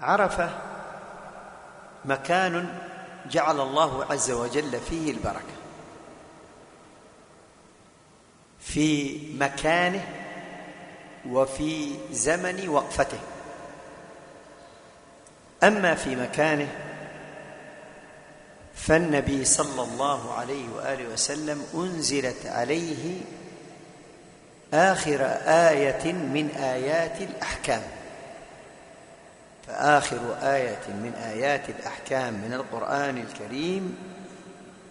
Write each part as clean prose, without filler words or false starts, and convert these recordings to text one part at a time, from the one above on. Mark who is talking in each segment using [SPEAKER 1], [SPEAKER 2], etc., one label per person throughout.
[SPEAKER 1] عرفة مكان جعل الله عز وجل فيه البركة في مكانه وفي زمن وقفته. أما في مكانه فالنبي صلى الله عليه وآله وسلم أنزلت عليه آخر آية من آيات الأحكام، فآخر آية من آيات الأحكام من القرآن الكريم: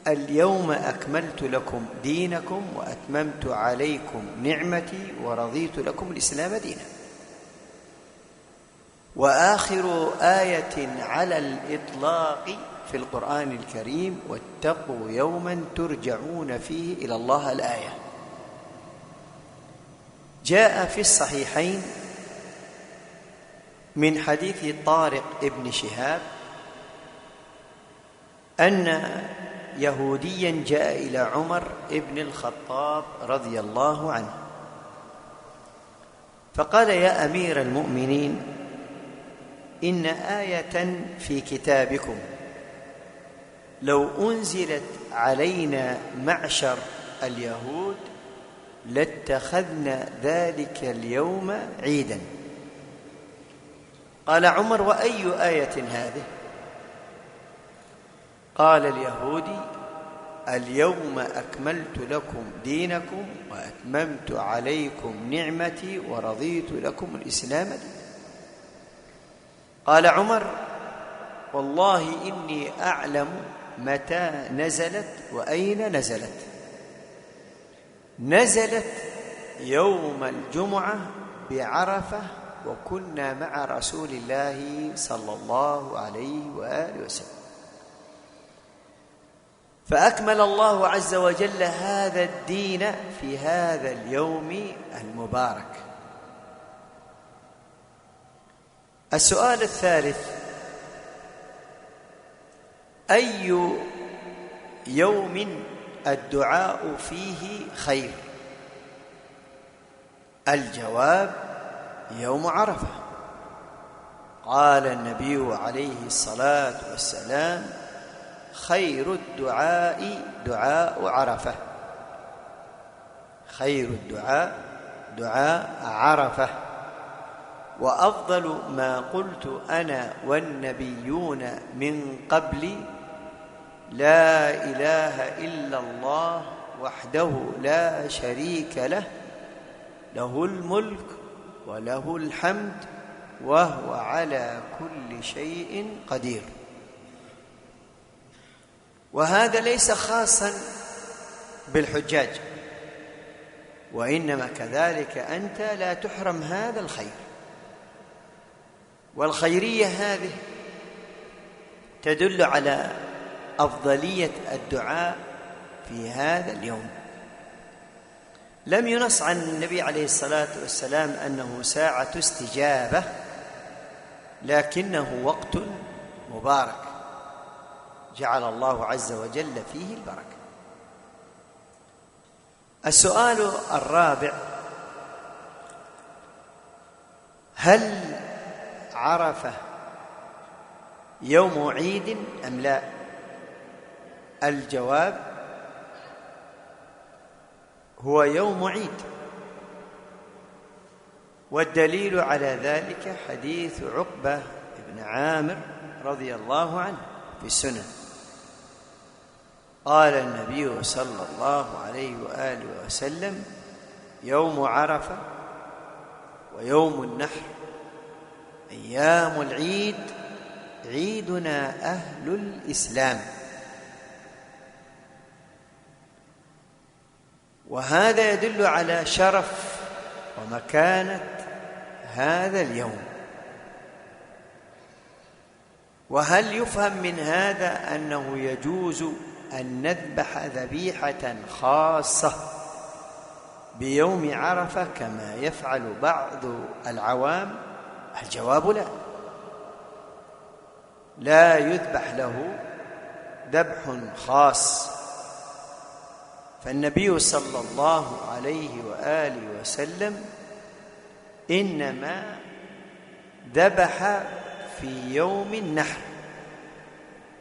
[SPEAKER 1] اليوم أكملت لكم دينكم وأتممت عليكم نعمتي ورضيت لكم الإسلام دينا. وآخر آية على الإطلاق في القرآن الكريم: واتقوا يوما ترجعون فيه إلى الله، الآية. جاء في الصحيحين من حديث طارق ابن شهاب أن يهوديا جاء إلى عمر ابن الخطاب رضي الله عنه فقال: يا أمير المؤمنين، إن آية في كتابكم لو أنزلت علينا معشر اليهود لاتخذنا ذلك اليوم عيدا. قال عمر: وأي آية هذه؟ قال اليهودي: اليوم أكملت لكم دينكم وأتممت عليكم نعمتي ورضيت لكم الإسلام دينا. قال عمر: والله إني أعلم متى نزلت وأين نزلت. نزلت يوم الجمعة بعرفة، وكنا مع رسول الله صلى الله عليه وآله وسلم، فأكمل الله عز وجل هذا الدين في هذا اليوم المبارك. السؤال الثالث: أي يوم الدعاء فيه خير؟ الجواب: يوم عرفة. قال النبي عليه الصلاة والسلام: خير الدعاء دعاء عرفة. خير الدعاء دعاء عرفة. وأفضل ما قلت أنا والنبيون من قبلي: لا إله إلا الله وحده لا شريك له، له الملك وله الحمد وهو على كل شيء قدير. وهذا ليس خاصا بالحجاج، وإنما كذلك أنت لا تحرم هذا الخير. والخيرية هذه تدل على أفضلية الدعاء في هذا اليوم. لم ينص عن النبي عليه الصلاة والسلام أنه ساعة استجابة، لكنه وقت مبارك جعل الله عز وجل فيه البركة. السؤال الرابع: هل عرفة يوم عيد أم لا؟ الجواب: هو يوم عيد. والدليل على ذلك حديث عقبة بن عامر رضي الله عنه في السنن. قال النبي صلى الله عليه وآله وسلم: يوم عرفة ويوم النحر أيام العيد عيدنا أهل الإسلام. وهذا يدل على شرف ومكانة هذا اليوم. وهل يفهم من هذا أنه يجوز أن نذبح ذبيحة خاصة بيوم عرفة كما يفعل بعض العوام؟ الجواب: لا، لا يذبح له ذبح خاص. فالنبي صلى الله عليه وآله وسلم إنما ذبح في يوم النحر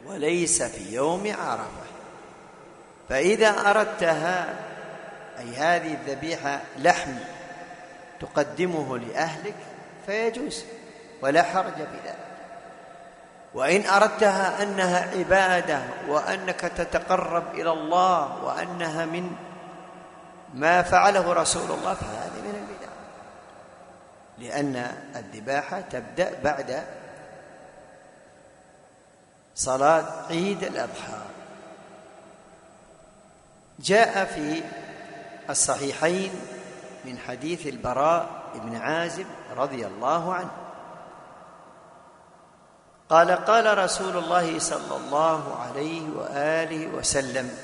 [SPEAKER 1] وليس في يوم عرفة. فإذا أردتها أي هذه الذبيحة لحم تقدمه لأهلك فيجوز ولا حرج بذلك. وإن أردتها أنها عبادة وأنك تتقرب إلى الله وأنها من ما فعله رسول الله فهذه من البدع، لأن الذباحة تبدأ بعد صلاة عيد الأضحى. جاء في الصحيحين من حديث البراء بن عازب رضي الله عنه قال: قال رسول الله صلى الله عليه وآله وسلم: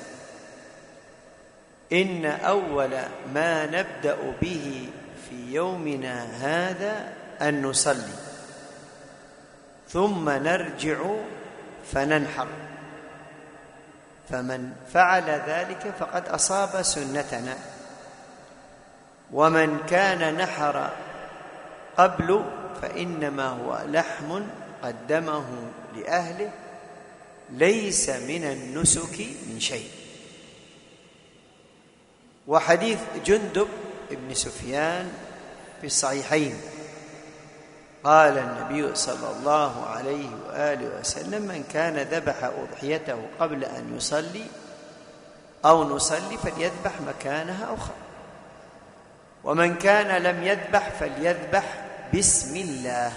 [SPEAKER 1] إن أول ما نبدأ به في يومنا هذا أن نصلي ثم نرجع فننحر، فمن فعل ذلك فقد أصاب سنتنا، ومن كان نحر قبل فإنما هو لحم قدمه لأهله ليس من النسك من شيء. وحديث جندب بن سفيان في الصحيحين قال النبي صلى الله عليه وآله وسلم: من كان ذبح أضحيته قبل أن يصلي أو نصلي فليذبح مكانها أخرى، ومن كان لم يذبح فليذبح بسم الله.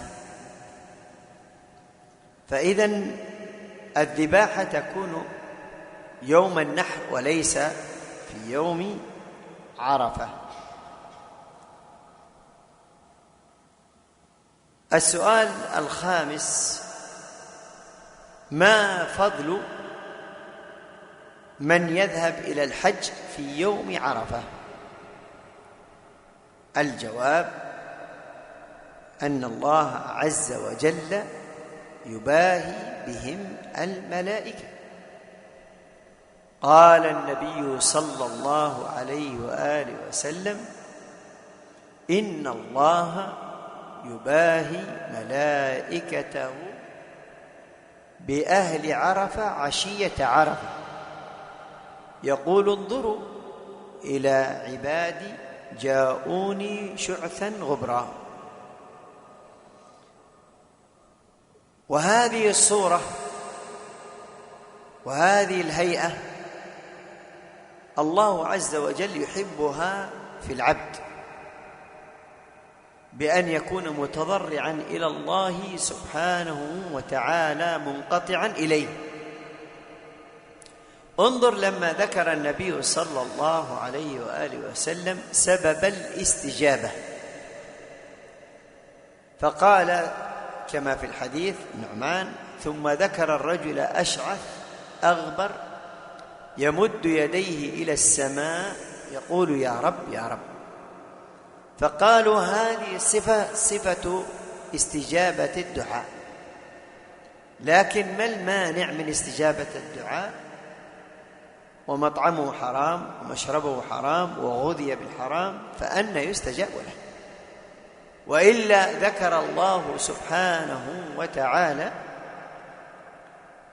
[SPEAKER 1] فإذن الذباحة تكون يوم النحر وليس في يوم عرفة. السؤال الخامس: ما فضل من يذهب إلى الحج في يوم عرفة؟ الجواب: أن الله عز وجل يباهي بهم الملائكة. قال النبي صلى الله عليه وآله وسلم: إن الله يباهي ملائكته بأهل عرفة عشية عرفة، يقول: انظروا إلى عبادي جاءوني شعثا غبرا. وهذه الصورة وهذه الهيئة الله عز وجل يحبها في العبد، بأن يكون متضرعا إلى الله سبحانه وتعالى منقطعا إليه. انظر لما ذكر النبي صلى الله عليه وآله وسلم سبب الاستجابة، فقال كما في الحديث نعمان: ثم ذكر الرجل أشعث أغبر يمد يديه إلى السماء يقول: يا رب يا رب. فقالوا: هذه صفة استجابة الدعاء، لكن ما المانع من استجابة الدعاء ومطعمه حرام ومشربه حرام وغذي بالحرام، فأنى يستجاب له؟ وإلا ذكر الله سبحانه وتعالى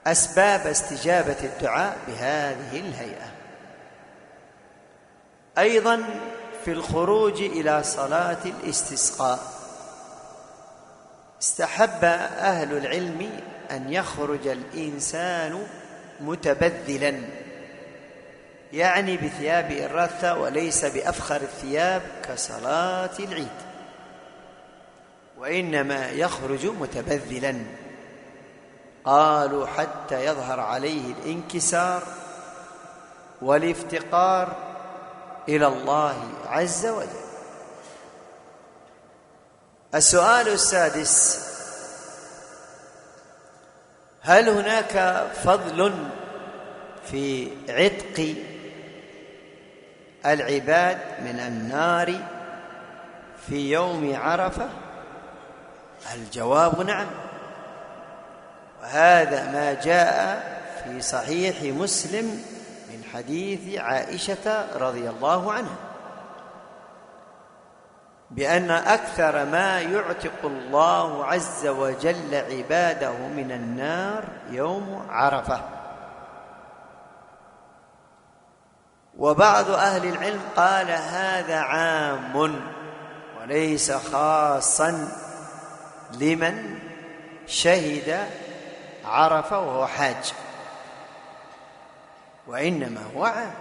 [SPEAKER 1] أسباب استجابة الدعاء بهذه الهيئة. أيضا في الخروج إلى صلاة الاستسقاء استحب أهل العلم أن يخرج الإنسان متبذلا، يعني بثياب الرثة وليس بأفخر الثياب كصلاة العيد، وإنما يخرج متبذلا. قالوا: حتى يظهر عليه الانكسار والافتقار إلى الله عز وجل. السؤال السادس: هل هناك فضل في عتق العباد من النار في يوم عرفة؟ الجواب نعم، وهذا ما جاء في صحيح مسلم من حديث عائشة رضي الله عنها بأن أكثر ما يعتق الله عز وجل عباده من النار يوم عرفة. وبعض أهل العلم قال هذا عام وليس خاصا لمن شهد عرفة وهو حاج، وإنما هو عام.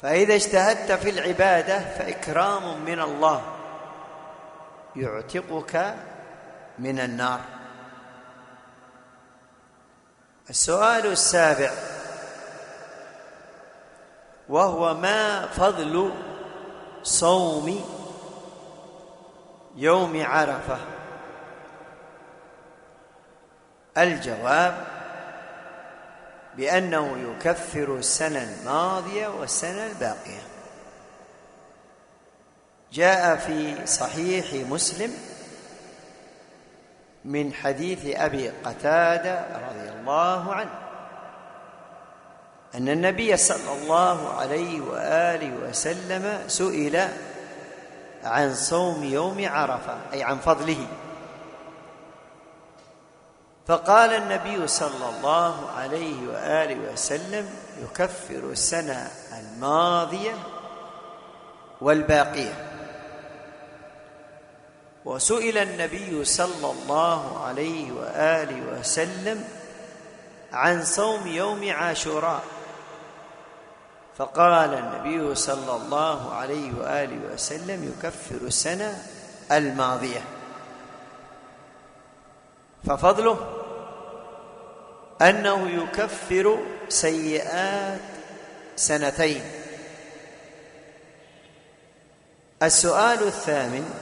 [SPEAKER 1] فإذا اجتهدت في العبادة فإكرام من الله يعتقك من النار. السؤال السابع، وهو ما فضل صوم يوم عرفة؟ الجواب بأنه يكفر السنة الماضية والسنة الباقية. جاء في صحيح مسلم من حديث أبي قتادة رضي الله عنه أن النبي صلى الله عليه وآله وسلم سئل عن صوم يوم عرفة، أي عن فضله، فقال النبي صلى الله عليه وآله وسلم يكفر السنة الماضية والباقية. وسئل النبي صلى الله عليه وآله وسلم عن صوم يوم عاشوراء، فقال النبي صلى الله عليه وآله وسلم يكفر السنة الماضية. ففضله أنه يكفر سيئات سنتين. السؤال الثامن،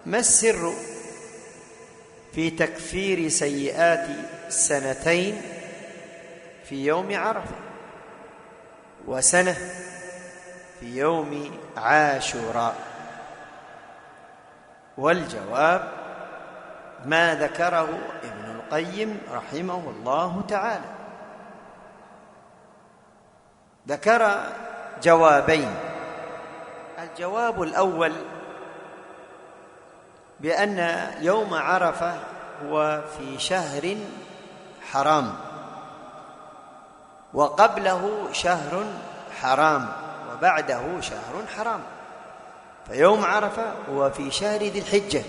[SPEAKER 1] ما السر في تكفير سيئات سنتين في يوم عرفة وسنة في يوم عاشوراء؟ والجواب ما ذكره ابن القيم رحمه الله تعالى. ذكر جوابين. الجواب الأول بأن يوم عرفة هو في شهر حرام، وقبله شهر حرام، وبعده شهر حرام. فيوم عرفة هو في شهر ذي الحجة،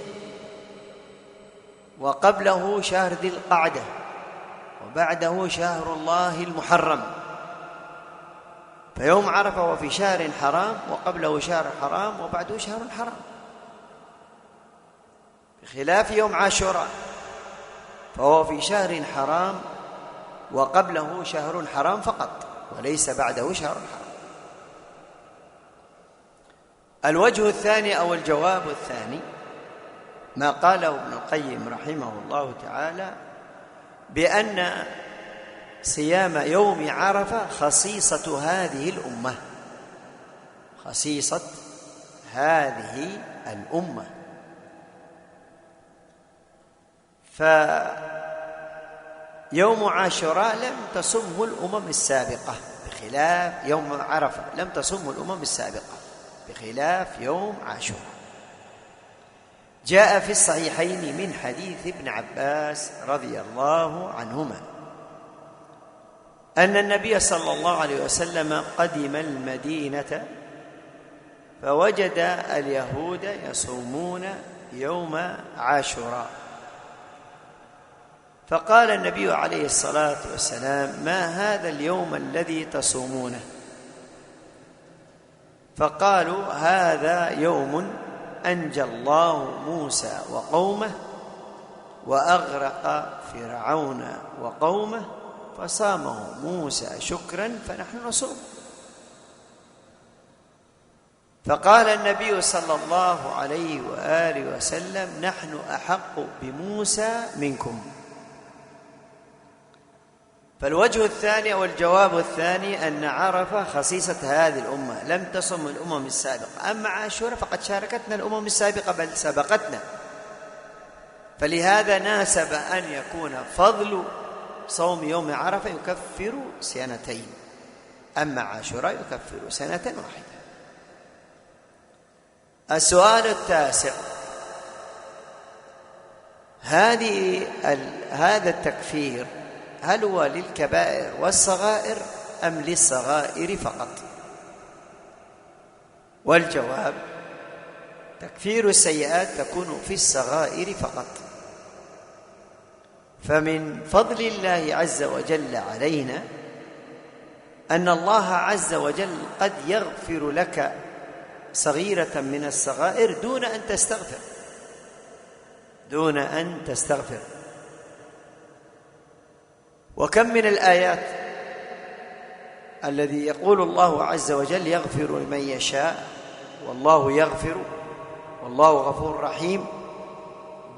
[SPEAKER 1] وقبله شهر ذي القعدة، وبعده شهر الله المحرم. فيوم عرفة هو في شهر حرام، وقبله شهر حرام، وبعده شهر حرام، بخلاف يوم عاشوراء فهو في شهر حرام وقبله شهر حرام فقط، وليس بعده شهر حرام. الوجه الثاني أو الجواب الثاني ما قاله ابن القيم رحمه الله تعالى بأن صيام يوم عرفة خصيصة هذه الأمة، خصيصة هذه الأمة. فيوم عاشوراء لم تصمه الأمم السابقة، بخلاف يوم عرفة لم تصمه الأمم السابقة بخلاف يوم عاشوراء. جاء في الصحيحين من حديث ابن عباس رضي الله عنهما أن النبي صلى الله عليه وسلم قدم المدينة فوجد اليهود يصومون يوم عاشوراء، فقال النبي عليه الصلاة والسلام ما هذا اليوم الذي تصومونه؟ فقالوا هذا يوم أنجى الله موسى وقومه وأغرق فرعون وقومه فصامه موسى شكرا فنحن نصوم. فقال النبي صلى الله عليه وآله وسلم نحن أحق بموسى منكم. فالوجه الثاني أو الجواب الثاني أن عرفة خصيصة هذه الأمة، لم تصم الأمم السابقة. أما عاشوراء فقد شاركتنا الأمم السابقة بل سبقتنا، فلهذا ناسب أن يكون فضل صوم يوم عرفة يكفر سنتين، أما عاشوراء يكفر سنة واحدة. السؤال التاسع: هذا التكفير هل هو للكبائر والصغائر أم للصغائر فقط؟ والجواب: تكفير السيئات تكون في الصغائر فقط. فمن فضل الله عز وجل علينا أن الله عز وجل قد يغفر لك صغيرة من الصغائر دون أن تستغفر. وكم من الآيات الذي يقول الله عز وجل: يغفر لمن يشاء والله يغفر والله غفور رحيم،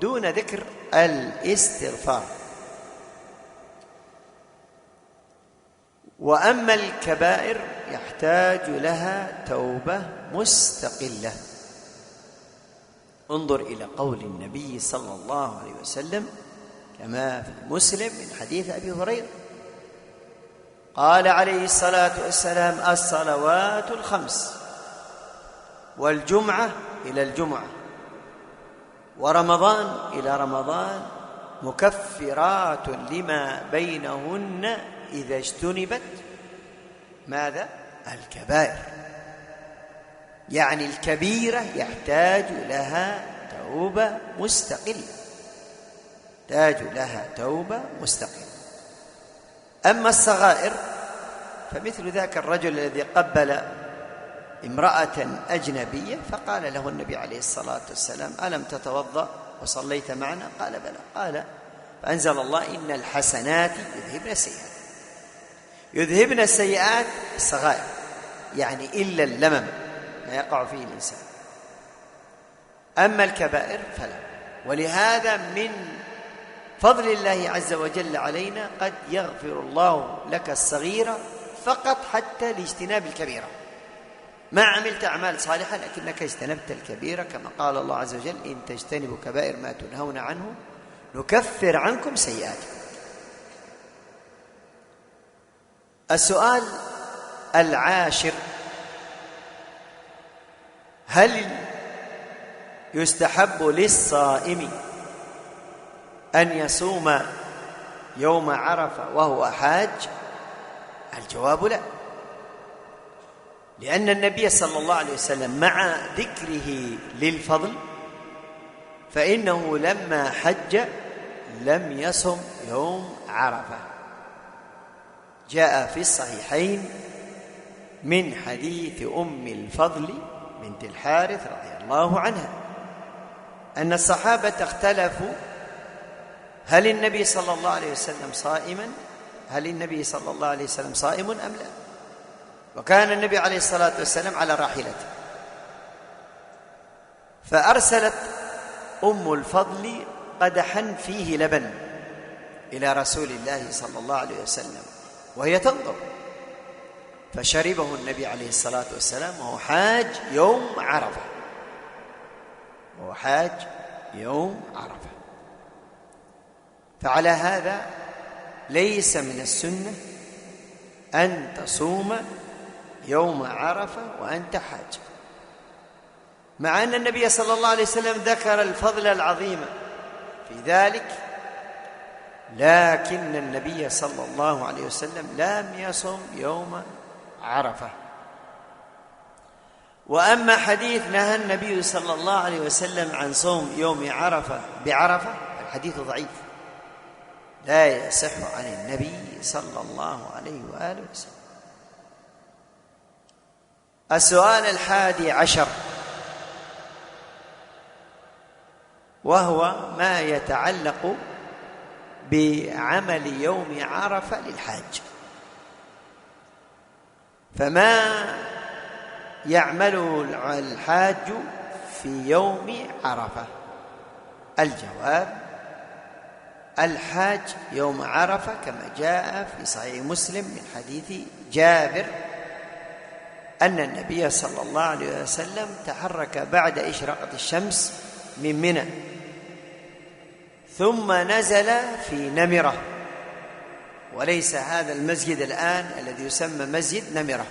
[SPEAKER 1] دون ذكر الاستغفار. وأما الكبائر يحتاج لها توبة مستقلة. انظر إلى قول النبي صلى الله عليه وسلم كما في مسلم من حديث أبي هريرة، قال عليه الصلاة والسلام: الصلوات الخمس والجمعة إلى الجمعة ورمضان إلى رمضان مكفرات لما بينهن إذا اجتنبت ماذا؟ الكبائر. يعني الكبيرة يحتاج لها توبة مستقلة. أما الصغائر فمثل ذاك الرجل الذي قبل امرأة أجنبية فقال له النبي عليه الصلاة والسلام: ألم تتوضأ وصليت معنا؟ قال: بلى. قال: فأنزل الله: إن الحسنات يذهبن السيئات الصغائر، يعني إلا اللمم ما يقع فيه الإنسان. أما الكبائر فلا. ولهذا من فضل الله عز وجل علينا قد يغفر الله لك الصغيرة فقط حتى لاجتناب الكبيرة. ما عملت أعمال صالحة لكنك اجتنبت الكبيرة، كما قال الله عز وجل: إن تجتنبوا كبائر ما تنهون عنه نكفر عنكم سيئاتكم. السؤال العاشر: هل يستحب للصائم أن يصوم يوم عرفة وهو حاج؟ الجواب لا، لأن النبي صلى الله عليه وسلم مع ذكره للفضل فإنه لما حج لم يصم يوم عرفة. جاء في الصحيحين من حديث أم الفضل بنت الحارث رضي الله عنها أن الصحابة اختلفوا هل النبي صلى الله عليه وسلم صائم أم لا. وكان النبي عليه الصلاة والسلام على راحلته، فأرسلت أم الفضل قدحا فيه لبن إلى رسول الله صلى الله عليه وسلم وهي تنظر، فشربه النبي عليه الصلاة والسلام وهو حاج يوم عرفة. فعلى هذا ليس من السنة أن تصوم يوم عرفة وأنت حاج، مع أن النبي صلى الله عليه وسلم ذكر الفضل العظيم في ذلك، لكن النبي صلى الله عليه وسلم لم يصم يوم عرفة. وأما حديث نهى النبي صلى الله عليه وسلم عن صوم يوم عرفة بعرفة، الحديث ضعيف لا يصح عن النبي صلى الله عليه وآله وسلم. السؤال 11 وهو ما يتعلق بعمل يوم عرفة للحاج. فما يعمله الحاج في يوم عرفة؟ الجواب: الحاج يوم عرفة كما جاء في صحيح مسلم من حديث جابر أن النبي صلى الله عليه وسلم تحرك بعد إشراقة الشمس من منى ثم نزل في نمرة، وليس هذا المسجد الآن الذي يسمى مسجد نمرة،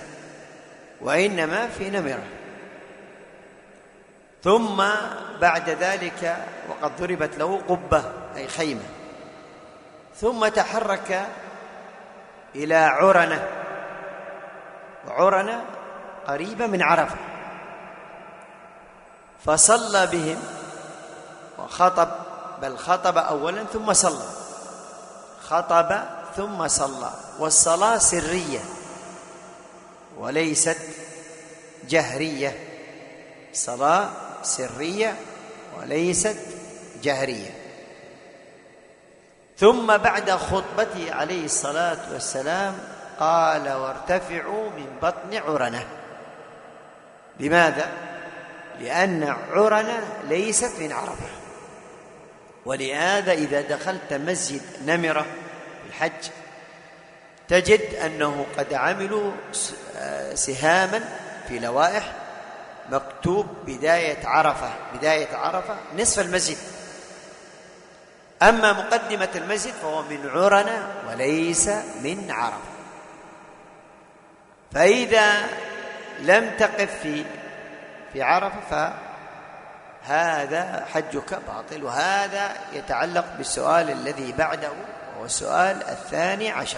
[SPEAKER 1] وإنما في نمرة. ثم بعد ذلك وقد ضربت له قبة أي خيمة، ثم تحرك إلى عرنة، وعرنة قريبة من عرفة، فصلى بهم وخطب، بل خطب أولا ثم صلى، خطب ثم صلى، والصلاة سرية وليست جهرية، صلاة سرية وليست جهرية. ثم بعد خطبته عليه الصلاة والسلام قال: وارتفعوا من بطن عرنة. لماذا؟ لأن عرنة ليست من عرفة، ولهذا إذا دخلت مسجد نمرة في الحج تجد أنه قد عملوا سهاما في لوائح مكتوب بداية عرفة، بداية عرفة نصف المسجد، أما مقدمة المسجد فهو من عرنة وليس من عرفة. فإذا لم تقف في عرفة فهذا حجك باطل. وهذا يتعلق بالسؤال الذي بعده، وهو السؤال 12،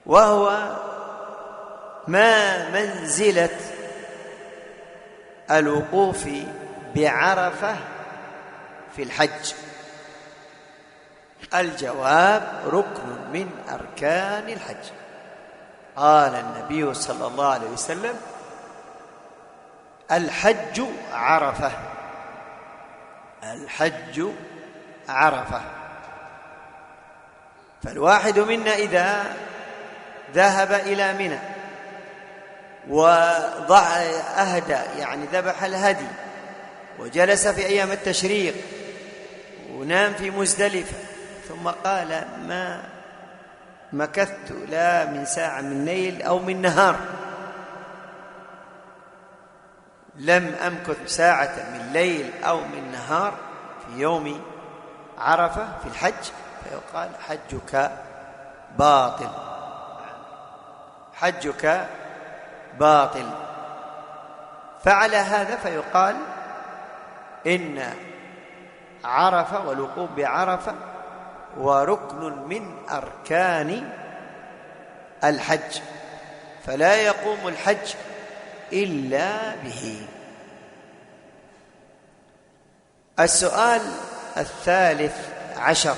[SPEAKER 1] وهو ما منزلة الوقوف بعرفة في الحج؟ الجواب: ركن من أركان الحج. قال النبي صلى الله عليه وسلم: الحج عرفة، الحج عرفة. فالواحد منا إذا ذهب إلى منى أهدى، يعني ذبح الهدي، وجلس في أيام التشريق ونام في مزدلفة، ثم قال: ما مكثت لا من ساعة من ليل أو من نهار، لم أمكث ساعة من ليل أو من نهار في يوم عرفة في الحج، فيقال: حجك باطل، حجك باطل. فعلى هذا فيقال إن عرفة والوقوف بعرفة وركن من أركان الحج، فلا يقوم الحج إلا به. السؤال 13،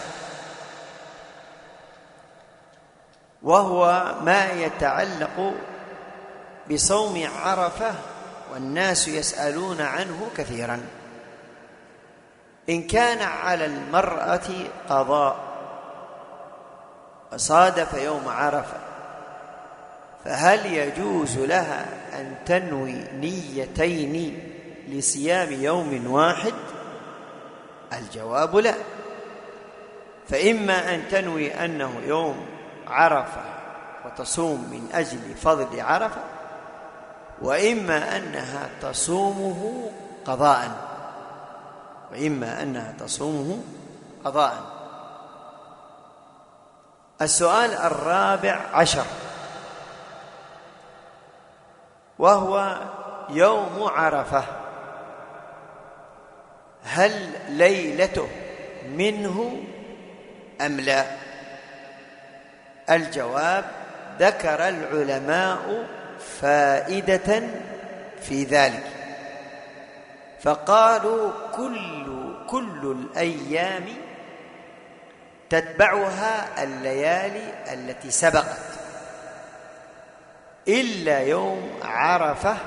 [SPEAKER 1] وهو ما يتعلق بصوم عرفة، والناس يسألون عنه كثيرا. إن كان على المرأة قضاء وصادف يوم عرفة، فهل يجوز لها أن تنوي نيتين لصيام يوم واحد؟ الجواب: لا. فإما أن تنوي أنه يوم عرفة وتصوم من أجل فضل عرفة، وإما أنها تصومه قضاء، وإما أنها تصومه قضاء. السؤال 14، وهو يوم عرفة، هل ليلته منه أم لا؟ الجواب: ذكر العلماء فائدة في ذلك، فقالوا: كل الأيام تتبعها الليالي التي سبقت إلا يوم عرفة،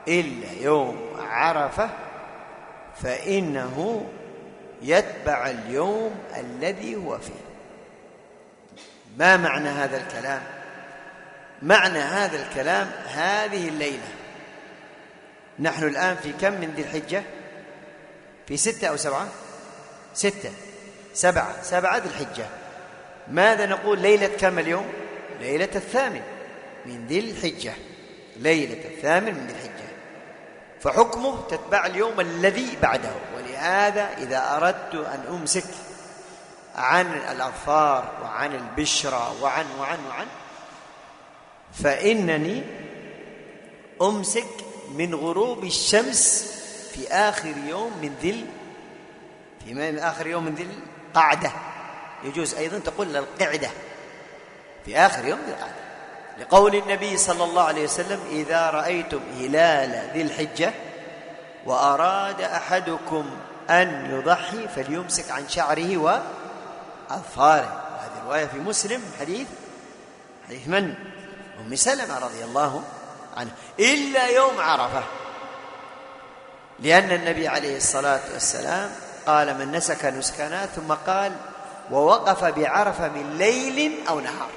[SPEAKER 1] إلا يوم عرفة، فإنه يتبع اليوم الذي هو فيه. ما معنى هذا الكلام؟ معنى هذا الكلام: هذه الليلة، نحن الآن في كم من ذي الحجة؟ في 6 أو 7؟ 6 7 ذي الحجة. ماذا نقول؟ ليلة كم اليوم؟ ليلة 8 من ذي الحجة، ليلة 8 من ذي الحجة، فحكمه تتبع اليوم الذي بعده. ولهذا إذا أردت أن أمسك عن الأظفار وعن البشرة وعن فإنني أمسك من غروب الشمس في آخر يوم من آخر يوم من ذي القعدة. يجوز أيضا تقول القعدة، في آخر يوم ذي القعدة، لقول النبي صلى الله عليه وسلم: إذا رأيتم هلال ذي الحجة وأراد أحدكم أن يضحي فليمسك عن شعره وأظفاره. هذه رواية في مسلم، حديث من؟ أم سلمة رضي الله عنها. إلا يوم عرفة، لأن النبي عليه الصلاة والسلام قال: من نسك نسكنا، ثم قال: ووقف بعرفة من ليل أو نهار.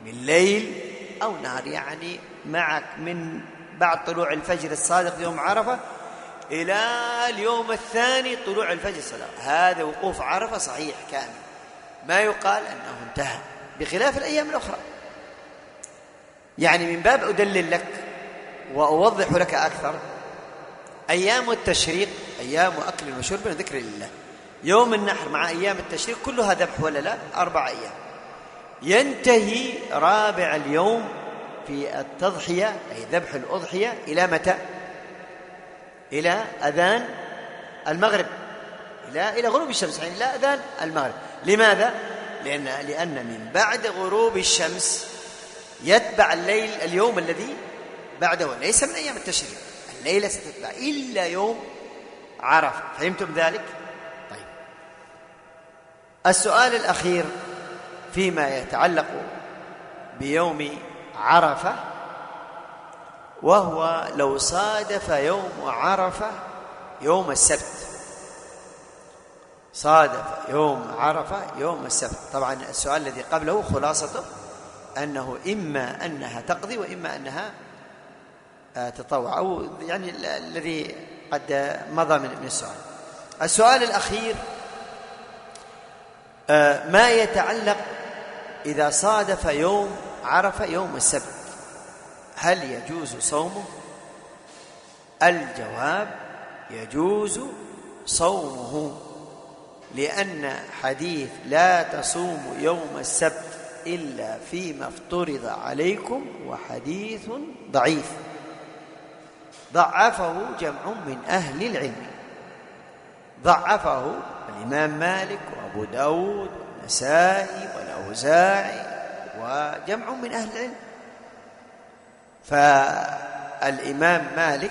[SPEAKER 1] من ليل أو نهار، يعني معك من بعد طلوع الفجر الصادق يوم عرفة إلى اليوم الثاني طلوع الفجر الصادق. هذا وقوف عرفة صحيح كامل، ما يقال أنه انتهى، بخلاف الأيام الأخرى. يعني من باب أدلل لك وأوضح لك أكثر، أيام التشريق أيام أكل وشرب وذكر لله. يوم النحر مع أيام التشريق كلها ذبح ولا لا؟ 4 أيام. ينتهي رابع اليوم في التضحية أي ذبح الأضحية إلى متى؟ إلى أذان المغرب، إلى غروب الشمس، يعني إلى أذان المغرب. لماذا؟ لأن من بعد غروب الشمس يتبع الليل اليوم الذي بعده، ليس من أيام التشريق، الليلة ستتبع إلا يوم عرفة. فهمتم ذلك؟ طيب، السؤال الأخير فيما يتعلق بيوم عرفة، وهو لو صادف يوم عرفة يوم السبت. صادف يوم عرفة يوم السبت. طبعا السؤال الذي قبله خلاصته أنه إما أنها تقضي وإما أنها تطوع، أو يعني الذي قد مضى من السؤال. السؤال الأخير ما يتعلق إذا صادف يوم عرفة يوم السبت، هل يجوز صومه؟ الجواب: يجوز صومه، لأن حديث لا تصوموا يوم السبت إلا فيما افترض عليكم وحديث ضعيف ضعفه جمع من أهل العلم. ضعفه الإمام مالك وأبو داود والنسائي والأوزاعي وجمع من أهل العلم. فالإمام مالك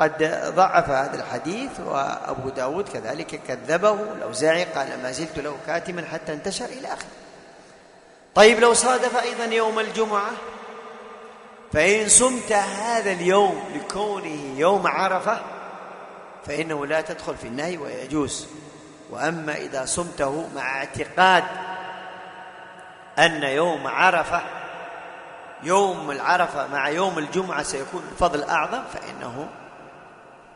[SPEAKER 1] قد ضعف هذا الحديث، وأبو داود كذلك كذبه، الأوزاعي قال: ما زلت له كاتما حتى انتشر، إلى آخره. طيب، لو صادف أيضا يوم الجمعة، فإن صمت هذا اليوم لكونه يوم عرفة فإنه لا تدخل في النهي ويجوز. وأما إذا صمته مع اعتقاد أن يوم عرفة يوم العرفة مع يوم الجمعة سيكون الفضل أعظم، فإنه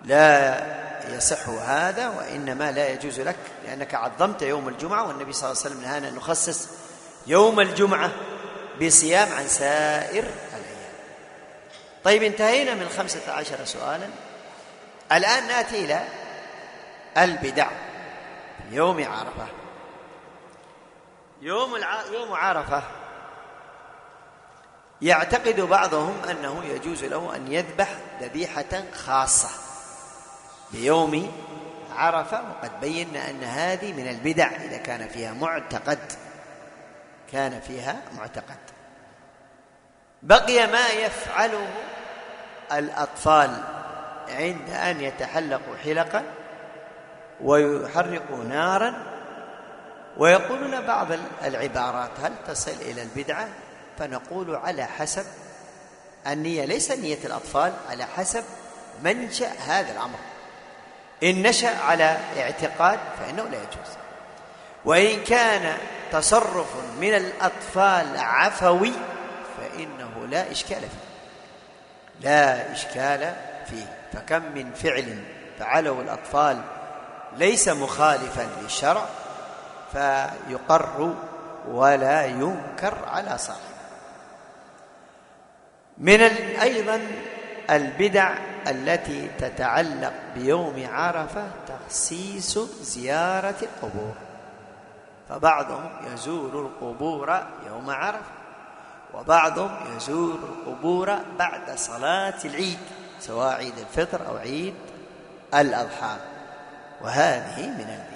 [SPEAKER 1] لا يصح هذا، وإنما لا يجوز لك، لأنك عظمت يوم الجمعة، والنبي صلى الله عليه وسلم نهانا أن نخصص يوم الجمعة بصيام عن سائر الأيام. طيب، انتهينا من 15 سؤالا. الآن نأتي إلى البدع في يوم عرفة. يوم عرفة يعتقد بعضهم أنه يجوز له أن يذبح ذبيحة خاصة بيوم عرفة، وقد بينا أن هذه من البدع إذا كان فيها معتقد. بقي ما يفعله الأطفال عند أن يتحلقوا حلقا ويحرقوا نارا، ويقولون بعض العبارات هل تصل إلى البدعة؟ فنقول على حسب النية، ليس نية الأطفال، على حسب منشأ هذا الأمر. إن نشأ على اعتقاد فإنه لا يجوز، وإن كان تصرف من الأطفال عفوي فإنه لا إشكال فيه. فكم من فعل فعله الأطفال ليس مخالفا للشرع فيقر ولا ينكر على صاحبه. من أيضا البدع التي تتعلق بيوم عرفة تخصيص زيارة القبور، فبعضهم يزور القبور يوم عرفة، وبعضهم يزور القبور بعد صلاة العيد، سواء عيد الفطر أو عيد الأضحى، وهذه من البدع.